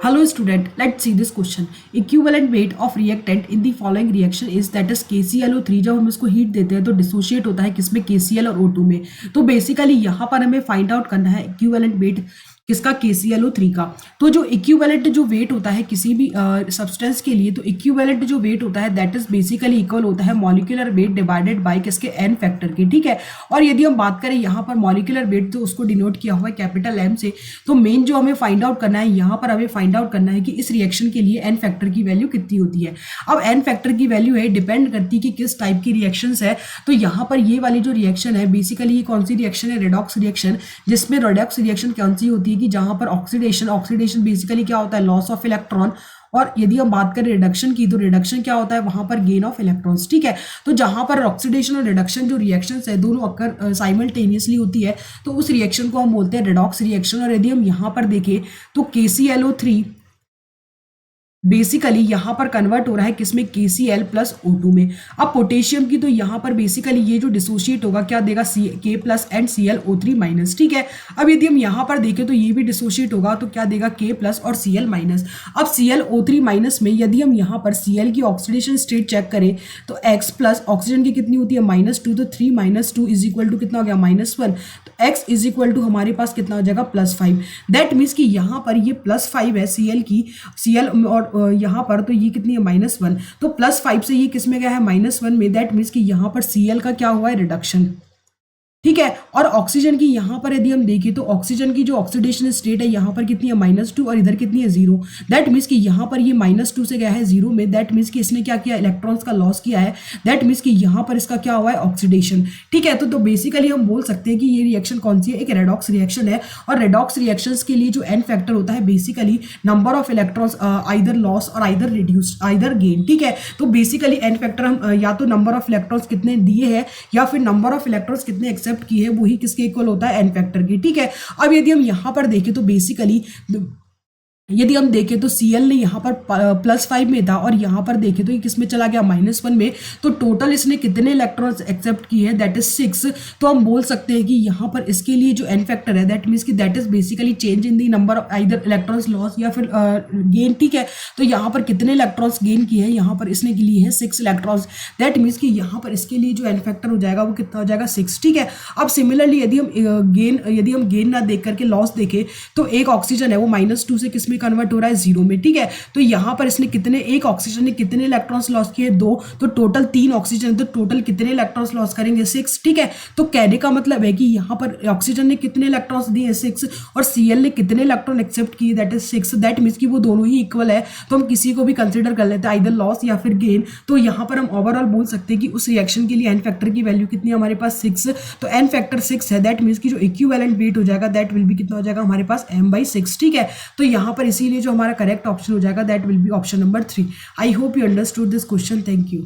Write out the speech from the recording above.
Hello student, let's see this question. Equivalent weight of reactant in the following reaction is that is KClO3। जब हम इसको heat देते हैं तो dissociate होता है किसमें, KCl और O2 में। तो बेसिकली यहाँ पर हमें फाइंड आउट करना है इक्विवेलेंट वेट किसका, KClO3 का। तो जो इक्विवेलेंट जो वेट होता है किसी भी सब्सटेंस के लिए, तो इक्विवेलेंट जो वेट होता है दैट इज बेसिकली इक्वल होता है मॉलिक्यूलर वेट डिवाइडेड बाय किसके, n फैक्टर के। ठीक है, और यदि हम बात करें यहाँ पर मॉलिक्यूलर वेट तो उसको डिनोट किया हुआ है कैपिटल M से। तो मेन जो हमें फाइंड आउट करना है यहाँ पर, हमें फाइंड आउट करना है कि इस रिएक्शन के लिए n फैक्टर की वैल्यू कितनी होती है। अब n फैक्टर की वैल्यू है डिपेंड करती है कि किस टाइप की रिएक्शंस है। तो यहाँ पर ये वाली जो रिएक्शन है बेसिकली ये कौन सी रिएक्शन है, रेडॉक्स रिएक्शन, जिसमें रेडॉक्स रिएक्शन कौन सी होती है कि जहाँ पर ऑक्सीडेशन बेसिकली क्या होता है, लॉस ऑफ इलेक्ट्रॉन। और यदि हम बात करें रिडक्शन की तो रिडक्शन क्या होता है, वहां पर गेन ऑफ इलेक्ट्रॉन्स। ठीक है, तो जहां पर ऑक्सीडेशन और रिडक्शन जो रिएक्शंस है दोनों अक्कर साइमल्टेनियसली होती है तो उस रिएक्शन को हम बोलते हैं रेडॉक्स रिएक्शन। और यदि हम यहां पर देखें तो KClO3 बेसिकली यहाँ पर कन्वर्ट हो रहा है किसमें, KCl प्लस O2 में। अब पोटेशियम की तो यहाँ पर बेसिकली ये जो डिसोशिएट होगा क्या देगा, K plus and ClO3 minus. ठीक है, अब यदि हम यहाँ पर देखें तो ये भी डिसोशिएट होगा तो क्या देगा, K प्लस और Cl माइनस। अब ClO3 माइनस में यदि हम यहाँ पर Cl की ऑक्सीडेशन स्टेट चेक करें तो X प्लस ऑक्सीजन की कितनी होती है, -2, तो 3 - 2 इज इक्वल टू कितना हो गया, -1। तो X इज इक्वल टू हमारे पास कितना हो जाएगा, +5। दैट मीन्स कि यहाँ पर ये +5 है Cl की, Cl और यहाँ पर तो ये कितनी है, -1। तो +5 से ये किस में गया है, -1 में। दैट मीन्स कि यहाँ पर Cl का क्या हुआ है, रिडक्शन। ठीक है, और ऑक्सीजन की यहाँ पर यदि हम देखें तो ऑक्सीजन की जो ऑक्सीडेशन स्टेट है यहाँ पर कितनी है, -2 और इधर कितनी है, 0। दैट मीन्स कि यहाँ पर ये -2 से गया है 0 में। दैट मीन्स कि इसने क्या किया, इलेक्ट्रॉन्स का लॉस किया है। दैट मीन्स कि यहाँ पर इसका क्या हुआ है, ऑक्सीडेशन। ठीक है, तो बेसिकली हम बोल सकते हैं कि ये रिएक्शन कौन सी है, एक रेडॉक्स रिएक्शन है। और रेडॉक्स रिएक्शंस के लिए जो n फैक्टर होता है basically number of electrons either loss और आइदर रिड्यूस आइदर गेन। ठीक है, तो बेसिकली n फैक्टर हम या तो नंबर ऑफ इलेक्ट्रॉन्स कितने दिए हैं या फिर नंबर ऑफ इलेक्ट्रॉन्स कितने एक्सेप्ट की है वही किसके इक्वल होता है, n फैक्टर की। ठीक है, अब यदि हम यहां पर देखें तो बेसिकली यदि हम देखें तो Cl ने यहाँ पर +5 में था और यहाँ पर देखें तो ये किस में चला गया, -1 में। तो टोटल इसने कितने इलेक्ट्रॉन्स एक्सेप्ट किए हैं, दैट इज 6। तो हम बोल सकते हैं कि यहाँ पर इसके लिए जो n फैक्टर है दैट मीन्स कि that is basically change in the number of either electrons loss या फिर गेन। ठीक है, तो यहाँ पर कितने इलेक्ट्रॉन्स गेन किए हैं, यहाँ पर इसने लिए है 6 इलेक्ट्रॉन्स। दैट मीन्स कि यहाँ पर इसके लिए जो n फैक्टर हो जाएगा वो कितना हो जाएगा, 6। ठीक है, अब सिमिलरली यदि हम गेन ना देख करके लॉस देखें तो एक ऑक्सीजन है वो -2 से किस में कन्वर्ट हो रहा है, 0 में। ठीक है, तो यहां पर इसने कितने, एक ऑक्सीजन ने कितने इलेक्ट्रॉन्स लॉस किए, 2। तो टोटल 3 ऑक्सीजन, तो टोटल कितने इलेक्ट्रॉन्स लॉस करेंगे, 6। ठीक है, तो कहने का मतलब है कि यहां पर ऑक्सीजन ने कितने इलेक्ट्रॉन्स दिए, 6, और Cl ने कितने इलेक्ट्रॉन एक्सेप्ट किए, दैट इज 6। दैट मीन्स कि वो दोनों ही इक्वल है। तो हम किसी को भी कंसिडर कर लेते हैं आइदर लॉस या फिर गेन। तो यहां पर हम ओवरऑल बोल सकते हैं कि उस रिएक्शन के लिए n फैक्टर की वैल्यू कितनी है हमारे पास, 6। तो n फैक्टर 6 है। दैट मीन्स कि जो इक्विवेलेंट वेट हो जाएगा दैट विल बी कितना हो जाएगा हमारे पास, m/6। ठीक है, तो यहां पर इसीलिए जो हमारा करेक्ट ऑप्शन हो जाएगा that will be option number 3। I hope you understood this question. Thank you.